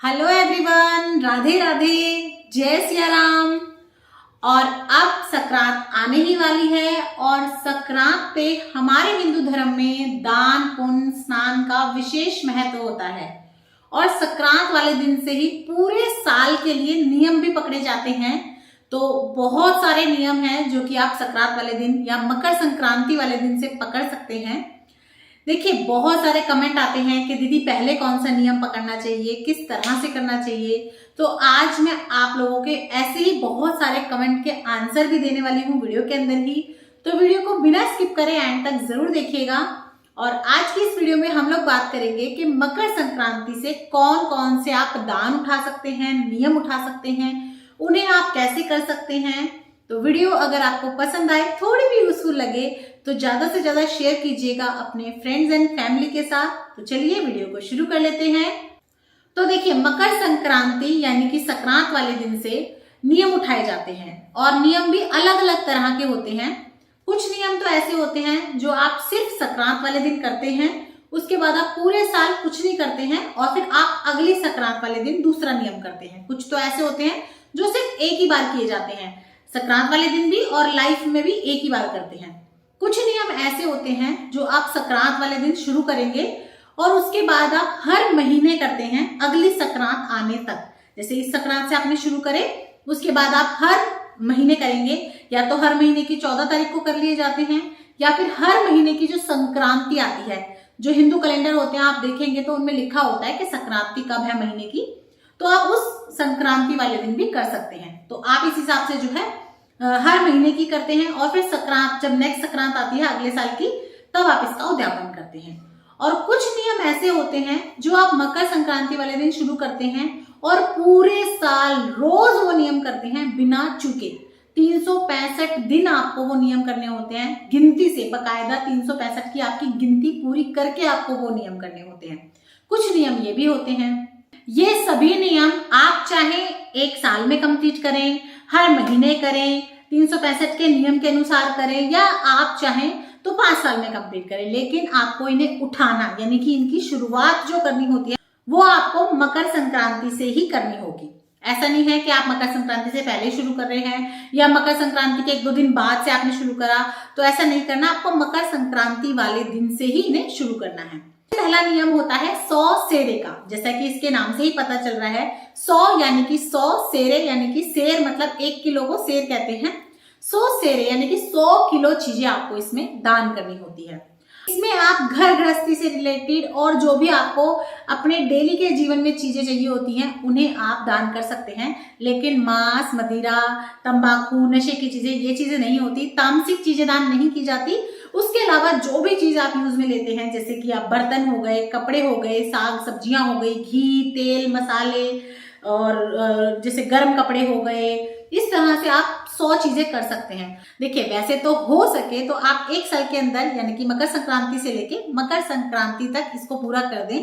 Hello everyone, Radhe Radhe, जय सिया राम। और अब संक्रांत आने ही वाली है और संक्रांत पे हमारे हिंदू धर्म में दान पुण्य स्नान का विशेष महत्व होता है। और संक्रांत वाले दिन से ही पूरे साल के लिए नियम भी पकड़े जाते हैं। तो बहुत सारे नियम हैं जो कि आप संक्रांत वाले दिन या मकर संक्रांति वाले दिन से पकड़ सकते हैं। देखिए, बहुत सारे कमेंट आते हैं कि दीदी पहले कौन सा नियम पकड़ना चाहिए, किस तरह से करना चाहिए। तो आज मैं आप लोगों के ऐसे ही बहुत सारे कमेंट के आंसर भी देने वाली हूँ वीडियो के अंदर ही। तो वीडियो को बिना स्किप करे एंड तक जरूर देखिएगा। और आज की इस वीडियो में हम लोग बात करेंगे कि मकर संक्रांति से कौन कौन से आप दान उठा सकते हैं, नियम उठा सकते हैं, उन्हें आप कैसे कर सकते हैं। तो वीडियो अगर आपको पसंद आए, थोड़ी भी यूजफुल लगे तो ज्यादा से ज्यादा शेयर कीजिएगा अपने फ्रेंड्स एंड फैमिली के साथ। तो चलिए वीडियो को शुरू कर लेते हैं। तो देखिए, मकर संक्रांति यानी कि संक्रांत वाले दिन से नियम उठाए जाते हैं और नियम भी अलग अलग तरह के होते हैं। कुछ नियम तो ऐसे होते हैं जो आप सिर्फ संक्रांत वाले दिन करते हैं, उसके बाद आप पूरे साल कुछ नहीं करते हैं और फिर आप अगली संक्रांत वाले दिन दूसरा नियम करते हैं। कुछ तो ऐसे होते हैं जो सिर्फ एक ही बार किए जाते हैं, संक्रांत वाले दिन भी और लाइफ में भी एक ही बार करते हैं। कुछ नियम ऐसे होते हैं जो आप संक्रांत वाले दिन शुरू करेंगे और उसके बाद आप हर महीने करते हैं अगली संक्रांत आने तक। जैसे इस संक्रांत से आपने शुरू करे, उसके बाद आप हर महीने करेंगे, या तो हर महीने की 14 तारीख को कर लिए जाते हैं या फिर हर महीने की जो संक्रांति आती है। जो हिंदू कैलेंडर होते हैं आप देखेंगे तो उनमें लिखा होता है कि संक्रांति कब है महीने की, तो आप उस संक्रांति वाले दिन भी कर सकते हैं। तो आप इस हिसाब से जो है हर महीने की करते हैं और फिर संक्रांत, जब नेक्स्ट संक्रांत आती है अगले साल की, तब आप इसका उद्यापन करते हैं। और कुछ नियम ऐसे होते हैं जो आप मकर संक्रांति वाले दिन शुरू करते हैं और पूरे साल रोज वो नियम करते हैं बिना चूके। 365 दिन आपको वो नियम करने होते हैं, गिनती से, बकायदा 365 की आपकी गिनती पूरी करके आपको वो नियम करने होते हैं। कुछ नियम ये भी होते हैं। ये सभी नियम आप चाहे एक साल में कंप्लीट करें, हर महीने करें, 365 के नियम के अनुसार करें, या आप चाहें तो 5 साल में कंप्लीट करें, लेकिन आपको इन्हें उठाना यानी कि इनकी शुरुआत जो करनी होती है वो आपको मकर संक्रांति से ही करनी होगी। ऐसा नहीं है कि आप मकर संक्रांति से पहले शुरू कर रहे हैं या मकर संक्रांति के 1-2 दिन बाद से आपने शुरू करा, तो ऐसा नहीं करना। आपको मकर संक्रांति वाले दिन से ही इन्हें शुरू करना है। पहला नियम होता है 100 सेरे का। जैसा कि इसके नाम से ही पता चल रहा है, 100 यानी कि 100 सेरे, यानी कि सेर मतलब 1 किलो को सेर कहते हैं। 100 सेरे यानी कि 100 किलो चीजें आपको इसमें दान करनी होती है। इसमें आप घर गृहस्थी से रिलेटेड और जो भी आपको अपने डेली के जीवन में चीजें चाहिए होती हैं उन्हें आप दान कर सकते हैं। लेकिन मांस, मदिरा, तंबाकू, नशे की चीजें, ये चीजें नहीं होती। तामसिक चीजें दान नहीं की जाती। उसके अलावा जो भी चीज आप यूज में लेते हैं, जैसे कि आप बर्तन हो गए, कपड़े हो गए, साग सब्जियां हो गई, घी, तेल, मसाले, और जैसे गर्म कपड़े हो गए, इस तरह से आप 100 चीजें कर सकते हैं। देखिए, वैसे तो हो सके तो आप एक साल के अंदर यानी कि मकर संक्रांति से लेके मकर संक्रांति तक इसको पूरा कर दें,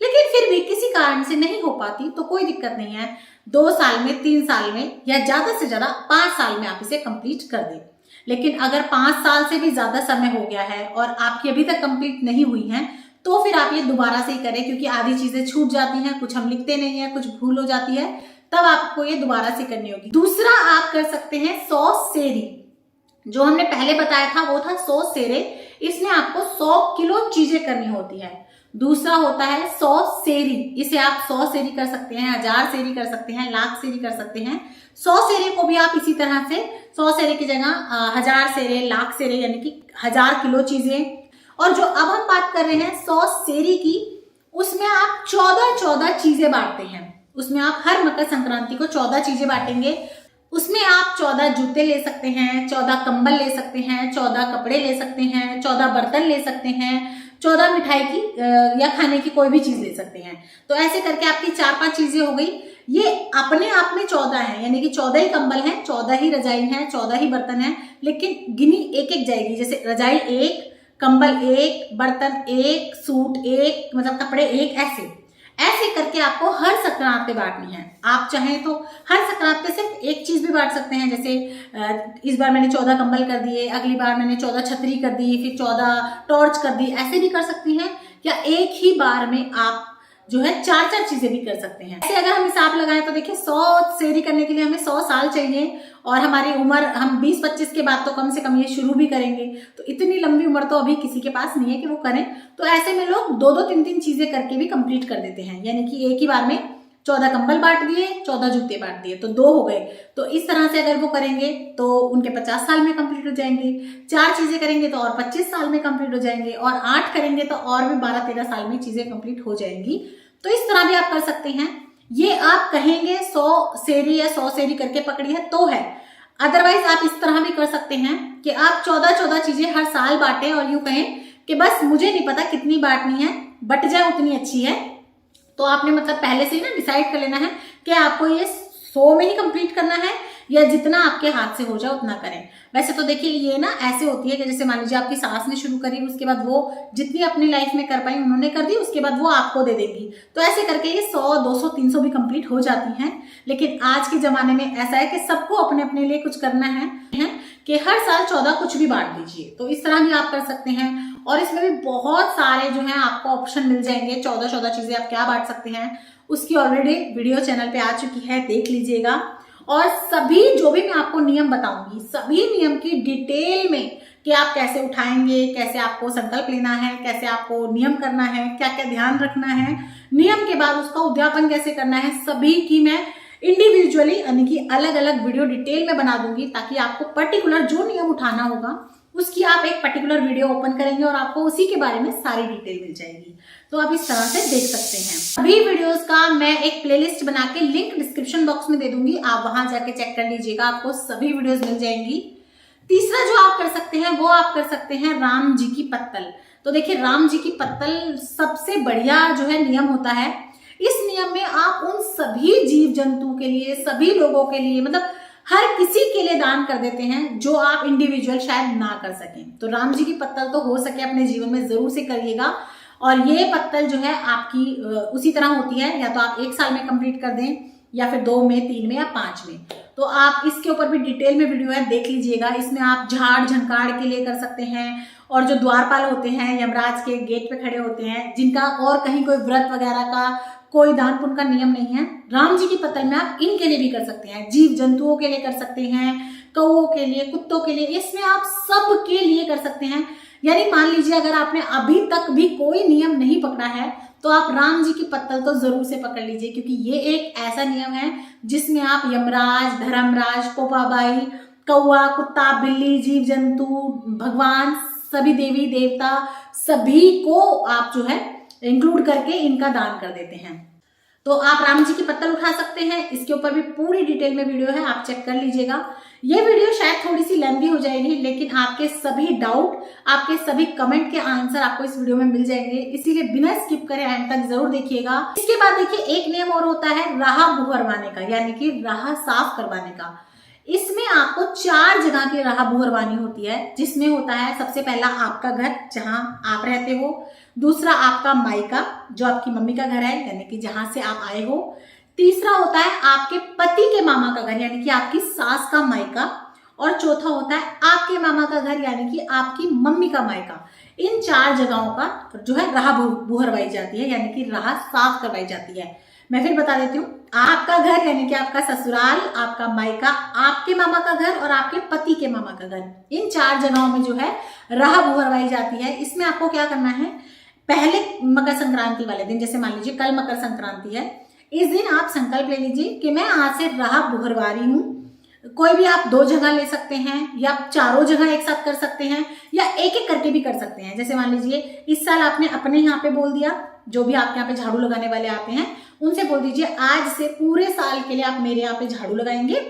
लेकिन फिर भी किसी कारण से नहीं हो पाती तो कोई दिक्कत नहीं है। 2 साल में, 3 साल में, या ज्यादा से ज्यादा 5 साल में आप इसे कंप्लीट कर दें। लेकिन अगर 5 साल से भी ज्यादा समय हो गया है और आपकी अभी तक कंप्लीट नहीं हुई है, तो फिर आप ये दोबारा से ही करें, क्योंकि आधी चीजें छूट जाती हैं, कुछ हम लिखते नहीं है, कुछ भूल हो जाती है, तब आपको ये दोबारा से करनी होगी। दूसरा आप कर सकते हैं 100 सेरी। जो हमने पहले बताया था वो था 100 सेरे। इसमें आपको 100 किलो चीजें करनी होती है। दूसरा होता है 100 सेरी। इसे आप 100 सेरी कर सकते हैं, 1000 सेरी कर सकते हैं, लाख सेरी कर सकते हैं। 100 सेरे को भी आप इसी तरह से 100 सेरे की जगह 1000 सेरे, लाख सेरे यानी कि 1000 किलो चीजें। और जो अब हम बात कर रहे हैं 100 सेरी की, उसमें आप 14 चीजें बांटते हैं। उसमें आप हर मकर संक्रांति को 14 चीजें बांटेंगे। उसमें आप 14 जूते ले सकते हैं, 14 कंबल ले सकते हैं, 14 कपड़े ले सकते हैं, 14 बर्तन ले सकते हैं, 14 मिठाई की या खाने की कोई भी चीज ले सकते हैं। तो ऐसे करके आपकी 4-5 चीजें हो गई। ये अपने आप में 14 है, यानी कि 14 ही कंबल हैं, 14 ही रजाई हैं, 14 ही बर्तन हैं, लेकिन गिनी एक जाएगी। जैसे रजाई 1, कंबल 1, बर्तन 1, सूट 1, मतलब कपड़े 1, ऐसे करके आपको हर संक्रांत पे बांटनी है। आप चाहें तो हर संक्रांत पे सिर्फ एक चीज भी बांट सकते हैं। जैसे इस बार मैंने 14 कंबल कर दिए, अगली बार मैंने 14 छतरी कर दी, फिर 14 टॉर्च कर दी, ऐसे भी कर सकती हैं। या एक ही बार में आप जो है 4-4 चीजें भी कर सकते हैं। ऐसे अगर हम हिसाब लगाएं तो देखिए 100 सेहरी करने के लिए हमें 100 साल चाहिए और हमारी उम्र हम 20-25 के बाद तो कम से कम ये शुरू भी करेंगे, तो इतनी लंबी उम्र तो अभी किसी के पास नहीं है कि वो करें। तो ऐसे में लोग 2-2, 3-3 चीजें करके भी कंप्लीट कर देते हैं, यानी कि एक ही बार में 14 कंबल बांट दिए, 14 जूते बांट दिए, तो 2 हो गए। तो इस तरह से अगर वो करेंगे तो उनके 50 साल में कंप्लीट हो जाएंगे। 4 चीजें करेंगे तो और 25 साल में कंप्लीट हो जाएंगे, और 8 करेंगे तो और भी 12-13 साल में चीजें कंप्लीट हो जाएंगी। तो इस तरह भी आप कर सकते हैं। ये आप कहेंगे 100 सेहरी या 100 सेहरी करके पकड़ी है तो है, अदरवाइज आप इस तरह भी कर सकते हैं कि आप 14-14 चीजें हर साल बांटें और यूं कहें कि बस मुझे नहीं पता कितनी बांटनी है, बट जाए उतनी अच्छी है। तो आपने मतलब पहले से ही ना डिसाइड कर लेना है कि आपको ये 100 में ही कंप्लीट करना है या जितना आपके हाथ से हो जाए उतना करें। वैसे तो देखिए ये ना ऐसे होती है कि जैसे मान लीजिए आपकी सास ने शुरू करी, उसके बाद वो जितनी अपनी लाइफ में कर पाई उन्होंने कर दी, उसके बाद वो आपको दे देंगी, तो ऐसे करके ये 100, 200, 300 भी कंप्लीट हो जाती हैं। लेकिन आज के जमाने में ऐसा है कि सबको अपने अपने लिए कुछ करना है कि हर साल 14 कुछ भी बांट दीजिए, तो इस तरह भी आप कर सकते हैं। और इसमें भी बहुत सारे जो है आपको ऑप्शन मिल जाएंगे, 14 चीजें आप क्या बांट सकते हैं उसकी ऑलरेडी वीडियो चैनल पे आ चुकी है, देख लीजिएगा। और सभी जो भी मैं आपको नियम बताऊंगी, सभी नियम की डिटेल में कि आप कैसे उठाएंगे, कैसे आपको संकल्प लेना है, कैसे आपको नियम करना है, क्या क्या ध्यान रखना है, नियम के बाद उसका उद्यापन कैसे करना है, सभी की मैं इंडिविजुअली यानी कि अलग अलग वीडियो डिटेल में बना दूंगी, ताकि आपको पर्टिकुलर जो नियम उठाना होगा उसकी आप एक पर्टिकुलर वीडियो ओपन करेंगे और आपको उसी के बारे में सारी डिटेल मिल जाएगी। तो आप इस तरह से देख सकते हैं। सभी वीडियोस का मैं एक प्लेलिस्ट बना के लिंक डिस्क्रिप्शन बॉक्स में दे दूंगी, आप वहां जाके चेक कर लीजिएगा, आपको सभी वीडियोस मिल जाएंगी। तीसरा जो आप कर सकते हैं वो आप कर सकते हैं राम जी की पत्तल। तो देखिए राम जी की पत्तल सबसे बढ़िया जो है नियम होता है। इस नियम में आप उन सभी जीव जंतु के लिए, सभी लोगों के लिए, मतलब हर किसी के लिए दान कर देते हैं जो आप इंडिविजुअल शायद ना कर सकें। तो राम जी की पत्तल तो हो सके अपने जीवन में जरूर से करिएगा। और ये पत्तल जो है आपकी उसी तरह होती है, या तो आप 1 साल में कंप्लीट कर दें या फिर 2 में, 3 में या 5 में। तो आप इसके ऊपर भी डिटेल में वीडियो है, देख लीजिएगा। इसमें आप झाड़ झंकाड़ के लिए कर सकते हैं, और जो द्वारपाल होते हैं, यमराज के गेट पे खड़े होते हैं, जिनका और कहीं कोई व्रत वगैरह का कोई दान पुण्य का नियम नहीं है, राम जी की पत्तल में आप इनके लिए भी कर सकते हैं। जीव जंतुओं के लिए कर सकते हैं, कौओं के लिए, कुत्तों के लिए, इसमें आप सब के लिए कर सकते हैं। यानी मान लीजिए अगर आपने अभी तक भी कोई नियम नहीं पकड़ा है तो आप राम जी की पत्तल तो जरूर से पकड़ लीजिए, क्योंकि ये एक ऐसा नियम है जिसमें आप यमराज, धर्मराज, पोपाबाई, कौआ, कुत्ता, बिल्ली, जीव जंतु, भगवान, सभी देवी देवता, सभी को आप जो है इंक्लूड करके इनका दान कर देते हैं। तो आप राम जी की पत्तल उठा सकते हैं। इसके ऊपर भी पूरी डिटेल में वीडियो है, आप चेक कर लीजिएगा। ये वीडियो शायद थोड़ी सी लेंथी हो जाएगी, लेकिन आपके सभी डाउट, आपके सभी कमेंट के आंसर आपको इस वीडियो में मिल जाएंगे, इसीलिए बिना स्किप करे एंड तक जरूर देखिएगा। इसके बाद देखिए एक नियम और होता है राह बुहरवाने का, यानी कि राह साफ करवाने का। इसमें आपको 4 जगह की राह बुहरवानी होती है, जिसमें होता है सबसे पहला आपका घर जहां आप रहते हो, दूसरा आपका मायका जो आपकी मम्मी का घर है यानी कि जहां से आप आए हो, तीसरा होता है आपके पति के मामा का घर यानी कि आपकी सास का मायका, और चौथा होता है आपके मामा का घर यानी कि आपकी मम्मी का मायका। इन 4 जगहों का जो है राह बुहरवाई जाती है, यानी कि राह साफ करवाई जाती है। मैं फिर बता देती हूँ, आपका घर यानी कि आपका ससुराल, आपका मायका, आपके मामा का घर और आपके पति के मामा का घर, इन 4 जगहों में जो है राह बुहरवाई जाती है। इसमें आपको क्या करना है, पहले मकर संक्रांति वाले दिन, जैसे मान लीजिए कल मकर संक्रांति है, इस दिन आप संकल्प ले लीजिए कि मैं आज से राह बुहरवा रही हूँ। कोई भी आप 2 जगह ले सकते हैं, या 4 जगह एक साथ कर सकते हैं, या एक एक करके भी कर सकते हैं। जैसे मान लीजिए इस साल आपने अपने यहाँ पे बोल दिया, जो भी आपके यहाँ पे झाड़ू लगाने वाले आते हैं उनसे बोल दीजिए आज से पूरे साल के लिए आप मेरे यहाँ पे झाड़ू लगाएंगे,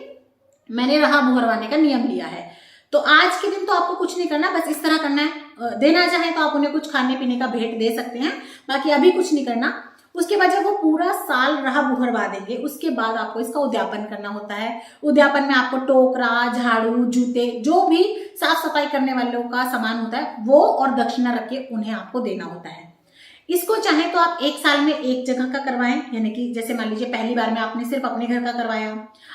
मैंने राह बुहरवाने का नियम लिया है। तो आज के दिन तो आपको कुछ नहीं करना, बस इस तरह करना है। देना चाहे तो आप उन्हें कुछ खाने पीने का भेंट दे सकते हैं, बाकी अभी कुछ नहीं करना। उसके बाद जब वो पूरा साल राह बुहरवा देंगे, उसके बाद आपको इसका उद्यापन करना होता है। उद्यापन में आपको टोकरा, झाड़ू, जूते, जो भी साफ सफाई करने वालों का सामान होता है वो और दक्षिणा रख के उन्हें आपको देना होता है। इसको चाहे तो आप 1 साल में एक जगह का करवाएं, यानी कि जैसे मान लीजिए पहली बार में आपने सिर्फ अपने घर का करवाया,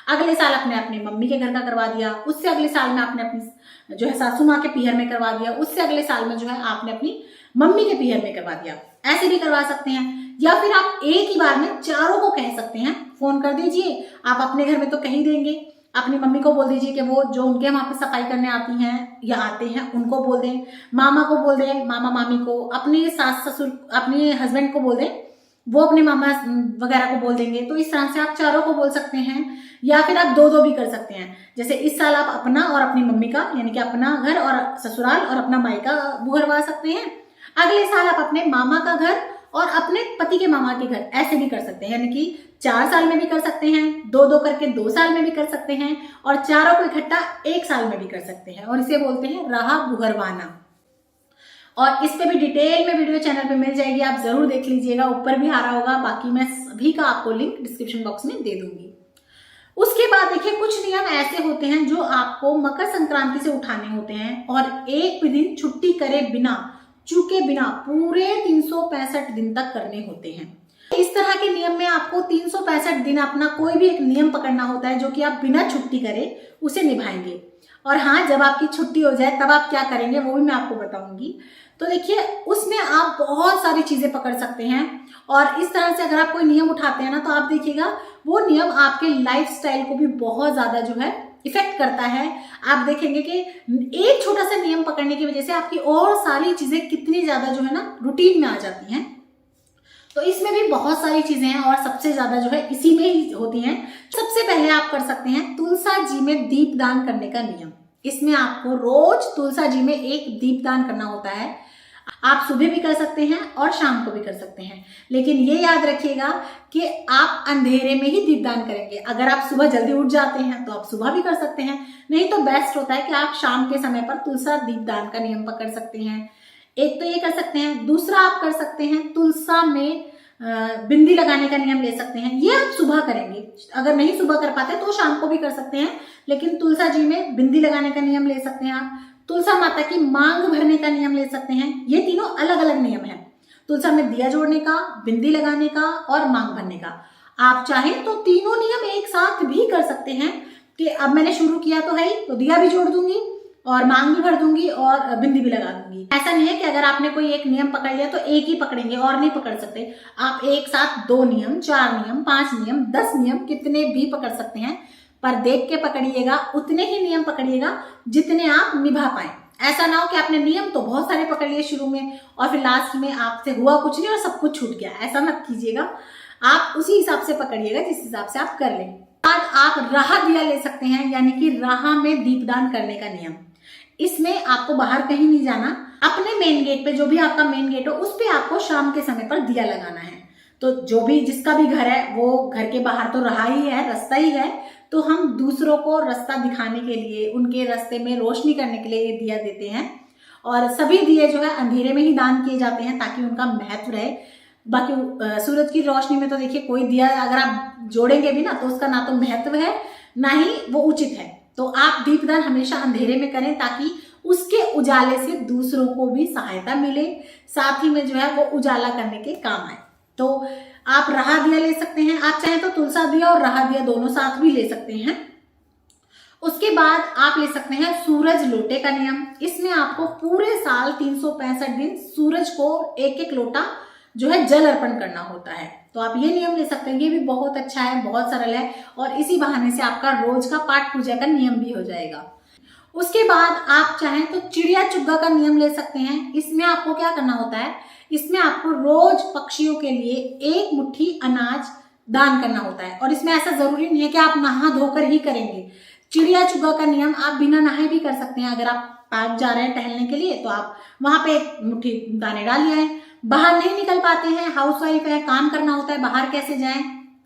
अगले साल आपने अपनी मम्मी के घर का करवा दिया, उससे अगले साल में आपने अपनी जो है सासू माँ के पीहर में करवा दिया, उससे अगले साल में जो है आपने अपनी मम्मी के पीहर में करवा दिया। ऐसे भी करवा सकते हैं। या फिर आप एक ही बार में चारों को कह सकते हैं। फोन कर दीजिए, आप अपने घर में तो कह ही देंगे, अपनी मम्मी को बोल दीजिए कि वो जो उनके वहां पे सफाई करने आती हैं या आते हैं उनको बोल दें, मामा को बोल दें, मामा मामी को, अपने सास ससुर, अपने हस्बैंड को बोल दें, वो अपने मामा वगैरह को बोल देंगे। तो इस तरह से आप चारों को बोल सकते हैं, या फिर आप दो दो भी कर सकते हैं। जैसे इस साल आप अपना और अपनी मम्मी का, यानी कि अपना घर और ससुराल और अपना मायका बुहरवा सकते हैं। अगले साल आप अपने मामा का घर और अपने पति के मामा के घर ऐसे भी कर सकते हैं, यानी कि 4 साल में भी कर सकते हैं, 2-2 करके 2 साल में भी कर सकते हैं, और चारों को इकट्ठा 1 साल में भी कर सकते हैं, और इसे बोलते हैं राह बुहरवाना। और इस पे भी डिटेल में वीडियो चैनल पे मिल जाएगी, आप जरूर देख लीजिएगा, ऊपर भी आ रहा होगा, बाकी मैं सभी का आपको लिंक डिस्क्रिप्शन बॉक्स में दे दूंगी। उसके बाद देखिए कुछ नियम ऐसे होते हैं जो आपको मकर संक्रांति से उठाने होते हैं, और एक भी दिन छुट्टी करे बिना, चूके बिना पूरे 365 दिन तक करने होते हैं। इस तरह के नियम में आपको 365 दिन अपना कोई भी एक नियम पकड़ना होता है जो कि आप बिना छुट्टी करे उसे निभाएंगे। और हाँ, जब आपकी छुट्टी हो जाए तब आप क्या करेंगे वो भी मैं आपको बताऊंगी। तो देखिए उसमें आप बहुत सारी चीजें पकड़ सकते हैं, और इस तरह से अगर आप कोई नियम उठाते हैं ना, तो आप देखिएगा वो नियम आपके लाइफस्टाइल को भी बहुत ज्यादा जो है इफेक्ट करता है। आप देखेंगे कि एक छोटा सा नियम पकड़ने की वजह से आपकी और सारी चीजें कितनी ज्यादा जो है ना रूटीन में आ जाती हैं। तो इसमें भी बहुत सारी चीजें हैं, और सबसे ज्यादा जो है इसी में ही होती हैं। सबसे पहले आप कर सकते हैं तुलसा जी में दीपदान करने का नियम। इसमें आपको रोज तुलसा जी में एक दीपदान करना होता है। आप सुबह भी कर सकते हैं और शाम को भी कर सकते हैं, लेकिन ये याद रखिएगा कि आप अंधेरे में ही दीपदान करेंगे। अगर आप सुबह जल्दी उठ जाते हैं तो आप सुबह भी कर सकते हैं, नहीं तो बेस्ट होता है कि आप शाम के समय पर तुलसा दीपदान का नियम पकड़ सकते हैं। एक तो ये कर सकते हैं, दूसरा आप कर सकते हैं तुलसा में बिंदी लगाने का नियम ले सकते हैं। ये आप सुबह करेंगे, अगर नहीं सुबह कर पाते तो शाम को भी कर सकते हैं, लेकिन तुलसा जी में बिंदी लगाने का नियम ले सकते हैं। आप तुलसा माता की मांग भरने का नियम ले सकते हैं। ये तीनों अलग अलग नियम हैं, तुलसा में दिया जोड़ने का, बिंदी लगाने का और मांग भरने का। आप चाहें तो तीनों नियम एक साथ भी कर सकते हैं कि अब मैंने शुरू किया तो है ही, तो दिया भी जोड़ दूंगी और मांग भी भर दूंगी और बिंदी भी लगा दूंगी। ऐसा नहीं है कि अगर आपने कोई एक नियम पकड़ लिया तो एक ही पकड़ेंगे और नहीं पकड़ सकते। आप एक साथ 2 नियम, 4 नियम, 5 नियम, 10 नियम कितने भी पकड़ सकते हैं, पर देख के पकड़िएगा, उतने ही नियम पकड़िएगा जितने आप निभा पाए। ऐसा ना हो कि आपने नियम तो बहुत सारे पकड़ लिए शुरू में और फिर लास्ट में आपसे हुआ कुछ नहीं और सब कुछ छूट गया। ऐसा मत कीजिएगा, आप उसी हिसाब से पकड़िएगा जिस हिसाब से आप कर लें। आज आप राह दिया ले सकते हैं, यानी कि राह में दीपदान करने का नियम। इसमें आपको बाहर कहीं नहीं जाना, अपने मेन गेट पे, जो भी आपका मेन गेट हो उस पे आपको शाम के समय पर दिया लगाना है। तो जो भी जिसका भी घर है वो घर के बाहर तो राह ही है, रास्ता ही है, तो हम दूसरों को रास्ता दिखाने के लिए, उनके रास्ते में रोशनी करने के लिए ये दिया देते हैं। और सभी दिए जो है अंधेरे में ही दान किए जाते हैं ताकि उनका महत्व रहे। बाकी सूरज की रोशनी में तो देखिए कोई दिया अगर आप जोड़ेंगे भी ना तो उसका ना तो महत्व है ना ही वो उचित है। तो आप दीपदान हमेशा अंधेरे में करें ताकि उसके उजाले से दूसरों को भी सहायता मिले, साथ ही में जो है वो उजाला करने के काम आए। तो आप राह दिया ले सकते हैं, आप चाहें तो तुलसा दिया और राह दिया दोनों साथ भी ले सकते हैं। उसके बाद आप ले सकते हैं सूरज लोटे का नियम। इसमें आपको पूरे साल 365 दिन सूरज को एक एक लोटा जो है जल अर्पण करना होता है। तो आप ये नियम ले सकते हैं, ये भी बहुत अच्छा है, बहुत सरल है, और इसी बहाने से आपका रोज का पाठ पूजा का नियम भी हो जाएगा। उसके बाद आप चाहें तो चिड़िया चुग्गा का नियम ले सकते हैं। इसमें आपको क्या करना होता है, इसमें आपको रोज पक्षियों के लिए 1 मुट्ठी अनाज दान करना होता है, और इसमें ऐसा जरूरी नहीं है कि आप नहा धोकर ही करेंगे। चिड़िया चुग्गा का नियम आप बिना नहाए भी कर सकते हैं। अगर आप पार्क जा रहे हैं टहलने के लिए तो आप वहां पे 1 मुट्ठी दाने डाल आए। बाहर नहीं निकल पाते हैं, हाउसवाइफ है, काम करना होता है, बाहर कैसे जाएं,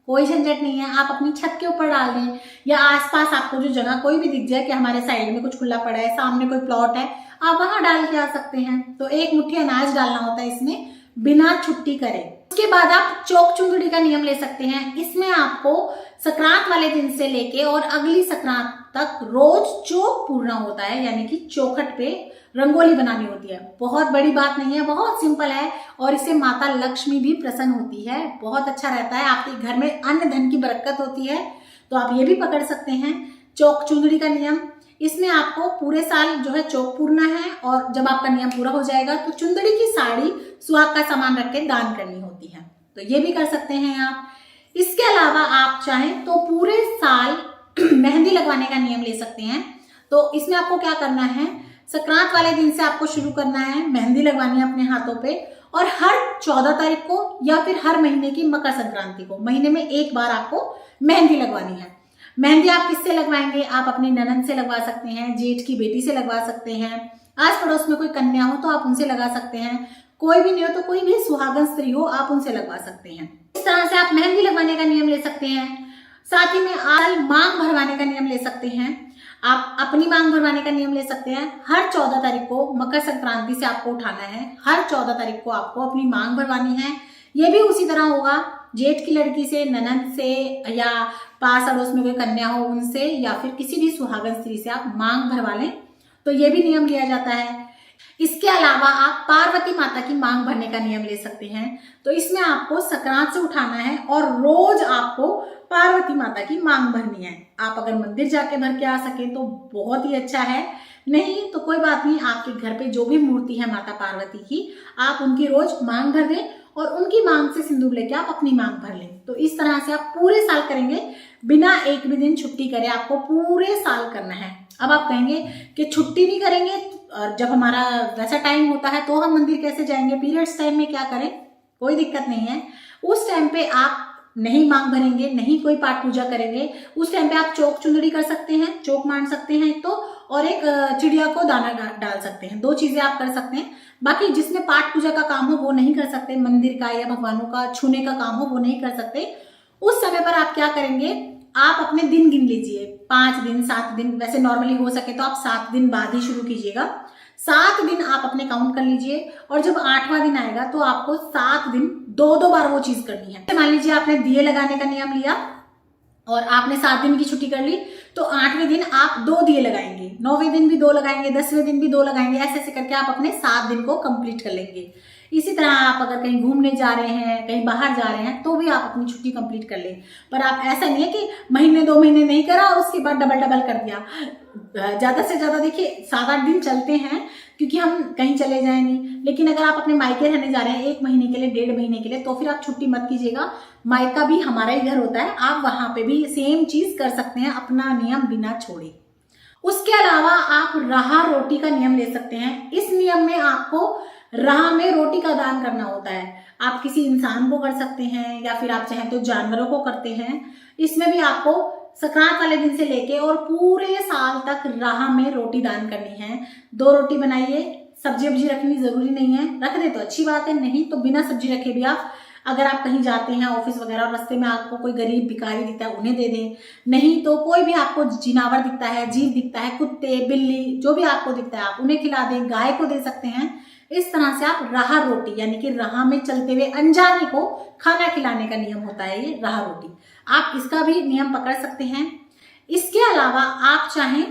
कोई झंझट नहीं है, आप अपनी छत के ऊपर डाल दें, या आसपास आपको जो जगह कोई भी दिख जाए कि हमारे साइड में कुछ खुला पड़ा है, सामने कोई प्लॉट है, आप वहां डाल के आ सकते हैं। तो 1 मुट्ठी अनाज डालना होता है इसमें बिना छुट्टी करे। उसके बाद आप चौक चुंदड़ी का नियम ले सकते हैं। इसमें आपको संक्रांत वाले दिन से लेके और अगली संक्रांत तक रोज चौक पूरना होता है, यानी कि चौखट पे रंगोली बनानी होती है। बहुत बड़ी बात नहीं है, बहुत सिंपल है, और इससे माता लक्ष्मी भी प्रसन्न होती है, बहुत अच्छा रहता है, आपके घर में अन्न धन की बरकत होती है। तो आप ये भी पकड़ सकते हैं चौक चुंदड़ी का नियम। इसमें आपको पूरे साल जो है चौक पूरना है, और जब आपका नियम पूरा हो जाएगा तो चुंदड़ी की साड़ी सुहाग का सामान रख के दान करनी होती है। तो ये भी कर सकते हैं आप। इसके अलावा आप चाहें तो पूरे साल मेहंदी लगवाने का नियम ले सकते हैं। तो इसमें आपको क्या करना है, संक्रांत वाले दिन से आपको शुरू करना है, मेहंदी लगवानी है अपने हाथों पे, और हर 14 तारीख को या फिर हर महीने की मकर संक्रांति को महीने में एक बार आपको मेहंदी लगवानी है। मेहंदी आप किससे लगवाएंगे, आप अपनी ननद से लगवा सकते हैं, जेठ की बेटी से लगवा सकते हैं, आस पड़ोस में कोई कन्या हो तो आप उनसे लगा सकते हैं, कोई भी नहीं हो तो कोई भी सुहागन स्त्री हो आप उनसे लगवा सकते हैं। इस तरह से आप मेहंदी लगवाने का नियम ले सकते हैं। साथ ही में आप मांग भरवाने का नियम ले सकते हैं। आप अपनी मांग भरवाने का नियम ले सकते हैं। हर 14 तारीख को मकर संक्रांति से आपको उठाना है, हर 14 तारीख को आपको अपनी मांग भरवानी है। ये भी उसी तरह होगा, जेठ की लड़की से, ननद से, या पास अड़ोस में कोई कन्या हो उनसे, या फिर किसी भी सुहागन स्त्री से आप मांग भरवा लें तो ये भी नियम लिया जाता है। इसके अलावा आप पार्वती माता की मांग भरने का नियम ले सकते हैं। तो इसमें आपको संक्रांत से उठाना है और रोज आपको पार्वती माता की मांग भरनी है। आप अगर मंदिर जाके भर के आ सके तो बहुत ही अच्छा है, नहीं तो कोई बात नहीं, आपके घर पे जो भी मूर्ति है माता पार्वती की, आप उनकी रोज मांग भर दें और उनकी मांग से सिंदूर लेके आप अपनी मांग भर लें। तो इस तरह से आप पूरे साल करेंगे, बिना एक भी दिन छुट्टी करे आपको पूरे साल करना है। अब आप कहेंगे कि छुट्टी नहीं करेंगे और जब हमारा वैसा टाइम होता है तो हम मंदिर कैसे जाएंगे, पीरियड्स टाइम में क्या करें? कोई दिक्कत नहीं है। उस टाइम पे आप नहीं मांग भरेंगे, नहीं कोई पाठ पूजा करेंगे, उस टाइम पे आप चौक चुंदड़ी कर सकते हैं, चौक मांड सकते हैं तो, और एक चिड़िया को दाना डाल सकते हैं। 2 चीजें आप कर सकते हैं। बाकी जिसमें पाठ पूजा का काम हो वो नहीं कर सकते, मंदिर का या भगवानों का छूने का काम हो वो नहीं कर सकते। उस समय पर आप क्या करेंगे, आप अपने दिन गिन लीजिए, 5 दिन 7 दिन, वैसे नॉर्मली हो सके तो आप 7 दिन बाद ही शुरू कीजिएगा। 7 दिन आप अपने काउंट कर लीजिए और जब 8वां दिन आएगा तो आपको 7 दिन 2-2 बार वो चीज करनी है। मान लीजिए आपने दिए लगाने का नियम लिया और आपने 7 दिन की छुट्टी कर ली, तो 8वें दिन आप 2 दिए लगाएंगे, 9वें दिन भी 2 लगाएंगे, 10वें दिन भी 2 लगाएंगे। ऐसे ऐसे करके आप अपने 7 दिन को कंप्लीट कर लेंगे। इसी तरह आप अगर कहीं घूमने जा रहे हैं, कहीं बाहर जा रहे हैं तो भी आप अपनी छुट्टी कंप्लीट कर लें। पर आप ऐसा नहीं है कि महीने 2 महीने नहीं करा और उसके बाद डबल कर दिया। ज्यादा से ज्यादा देखिए 7-8 दिन चलते हैं क्योंकि हम कहीं चले जाए नहीं। लेकिन अगर आप अपने मायके रहने जा रहे हैं 1 महीने के लिए, 1.5 महीने के लिए, तो फिर आप छुट्टी मत कीजिएगा। मायका भी हमारा ही घर होता है, आप वहां पे भी सेम चीज कर सकते हैं, अपना नियम बिना छोड़े। उसके अलावा आप राह रोटी का नियम ले सकते हैं। इस नियम में आपको राह में रोटी का दान करना होता है। आप किसी इंसान को कर सकते हैं या फिर आप चाहें तो जानवरों को करते हैं। इसमें भी आपको संक्रांत वाले दिन से लेके और पूरे साल तक राह में रोटी दान करनी है। 2 रोटी बनाइए, सब्जी वब्जी रखनी जरूरी नहीं है, रख दे तो अच्छी बात है, नहीं तो बिना सब्जी रखे भी आप, अगर आप कहीं जाते हैं ऑफिस वगैरह और रास्ते में आपको कोई गरीब भिखारी दिखता है उन्हें दे दें, नहीं तो कोई भी आपको जिनावर दिखता है, जीव दिखता है, कुत्ते बिल्ली जो भी आपको दिखता है आप उन्हें खिला दें, गाय को दे सकते हैं। इस तरह से आप राह रोटी यानी कि राह में चलते हुए अनजाने को खाना खिलाने का नियम होता है ये राह रोटी, आप इसका भी नियम पकड़ सकते हैं। इसके अलावा आप चाहें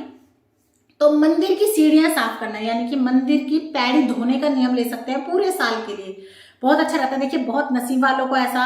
तो मंदिर की सीढ़ियां साफ करना यानी कि मंदिर की पैड़ी धोने का नियम ले सकते हैं पूरे साल के लिए। बहुत अच्छा रहता है। देखिए बहुत नसीब वालों को ऐसा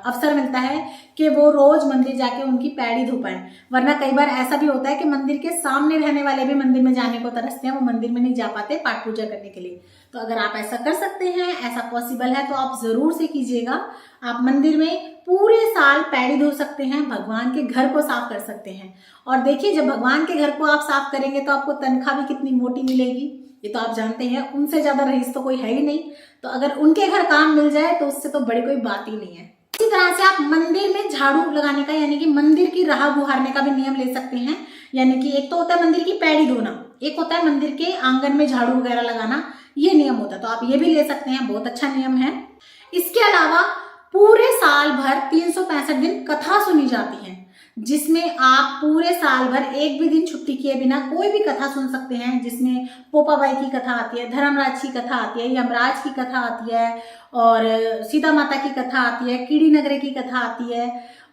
अवसर मिलता है कि वो रोज मंदिर जाके उनकी पैड़ी धो पाए, वरना कई बार ऐसा भी होता है कि मंदिर के सामने रहने वाले भी मंदिर में जाने को तरसते हैं, वो मंदिर में नहीं जा पाते पाठ पूजा करने के लिए। तो अगर आप ऐसा कर सकते हैं, ऐसा पॉसिबल है तो आप जरूर से कीजिएगा। आप मंदिर में पूरे साल पैड़ी धो सकते हैं, भगवान के घर को साफ कर सकते हैं। और देखिए जब भगवान के घर को आप साफ करेंगे तो आपको तनख्वाह भी कितनी मोटी मिलेगी, ये तो आप जानते हैं। उनसे ज्यादा रईस तो कोई है ही नहीं, तो अगर उनके घर काम मिल जाए तो उससे तो बड़ी कोई बात ही नहीं है। इसी तरह से आप मंदिर में झाड़ू लगाने का यानी कि मंदिर की राह गुहारने का भी नियम ले सकते हैं। यानी कि एक तो होता है मंदिर की पैड़ी धोना, एक होता है मंदिर के आंगन में झाड़ू वगैरह लगाना, ये नियम होता है, तो आप ये भी ले सकते हैं, बहुत अच्छा नियम है। इसके अलावा पूरे साल भर 365 दिन कथा सुनी जाती है, जिसमें आप पूरे साल भर एक भी दिन छुट्टी किए बिना कोई भी कथा सुन सकते हैं। जिसमें पोपाबाई की कथा आती है, धर्मराज की कथा आती है, यमराज की कथा आती है, और सीता माता की कथा आती है, कीड़ी नगरे की कथा आती है,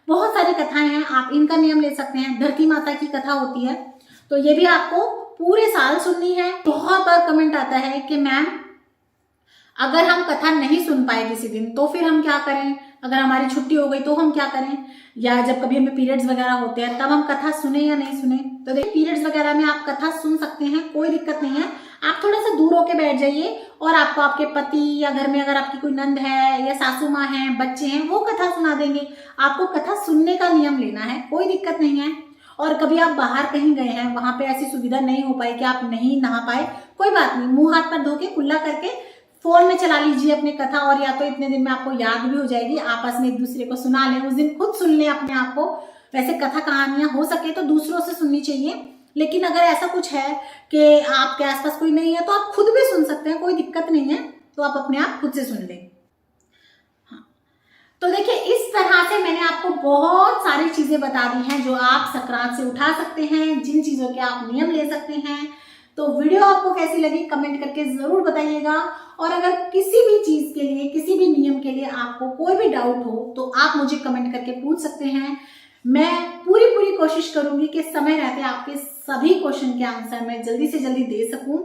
बहुत सारी कथाएं हैं, आप इनका नियम ले सकते हैं। धरती माता की कथा होती है, तो ये भी आपको पूरे साल सुननी है। बहुत बार कमेंट आता है कि मैम अगर हम कथा नहीं सुन पाए किसी दिन तो फिर हम क्या करें, अगर हमारी छुट्टी हो गई तो हम क्या करें, या जब कभी हमें पीरियड्स वगैरह होते हैं तब हम कथा सुने या नहीं सुने। तो देखिए पीरियड्स वगैरह में आप कथा सुन सकते हैं, कोई दिक्कत नहीं है। आप थोड़ा सा दूर होके बैठ जाइए और आपको आपके पति या घर में अगर आपकी कोई नंद है या सासू माँ है, बच्चे हैं, वो कथा सुना देंगे। आपको कथा सुनने का नियम लेना है, कोई दिक्कत नहीं है। और कभी आप बाहर कहीं गए हैं, वहां पे ऐसी सुविधा नहीं हो पाई कि आप नहीं नहा पाए, कोई बात नहीं, मुंह हाथ पर धो के कुल्ला करके फोन में चला लीजिए अपनी कथा, और या तो इतने दिन में आपको याद भी हो जाएगी, आपस में एक दूसरे को सुना लें, उस दिन खुद सुन लें अपने आप को। वैसे कथा कहानियां हो सके तो दूसरों से सुननी चाहिए, लेकिन अगर ऐसा कुछ है कि आपके आसपास कोई नहीं है तो आप खुद भी सुन सकते हैं, कोई दिक्कत नहीं है, तो आप अपने आप खुद से सुन लें। हाँ, तो देखिए इस तरह से मैंने आपको बहुत सारी चीजें बता दी हैं जो आप संक्रांत से उठा सकते हैं, जिन चीजों के आप नियम ले सकते हैं। तो वीडियो आपको कैसी लगी कमेंट करके जरूर बताइएगा, और अगर किसी भी चीज के लिए, किसी भी नियम के लिए आपको कोई भी डाउट हो तो आप मुझे कमेंट करके पूछ सकते हैं। मैं पूरी कोशिश करूंगी कि समय रहते आपके सभी क्वेश्चन के आंसर मैं जल्दी से जल्दी दे सकूं।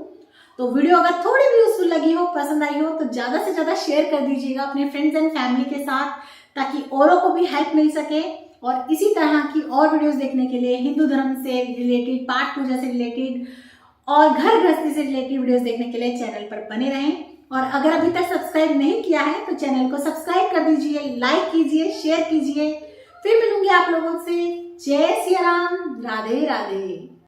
तो वीडियो अगर थोड़ी भी यूजफुल लगी हो, पसंद आई हो, तो ज्यादा से ज्यादा शेयर कर दीजिएगा अपने फ्रेंड्स एंड फैमिली के साथ, ताकि औरों को भी हेल्प मिल सके। और इसी तरह की और वीडियोस देखने के लिए, हिंदू धर्म से रिलेटेड, पाठ पूजा से रिलेटेड और घर गृहस्थी से रिलेटेड वीडियोस देखने के लिए चैनल पर बने रहें। और अगर अभी तक सब्सक्राइब नहीं किया है तो चैनल को सब्सक्राइब कर दीजिए, लाइक कीजिए, शेयर कीजिए। फिर मिलूंगी आप लोगों से। जय सिया राम, राधे राधे।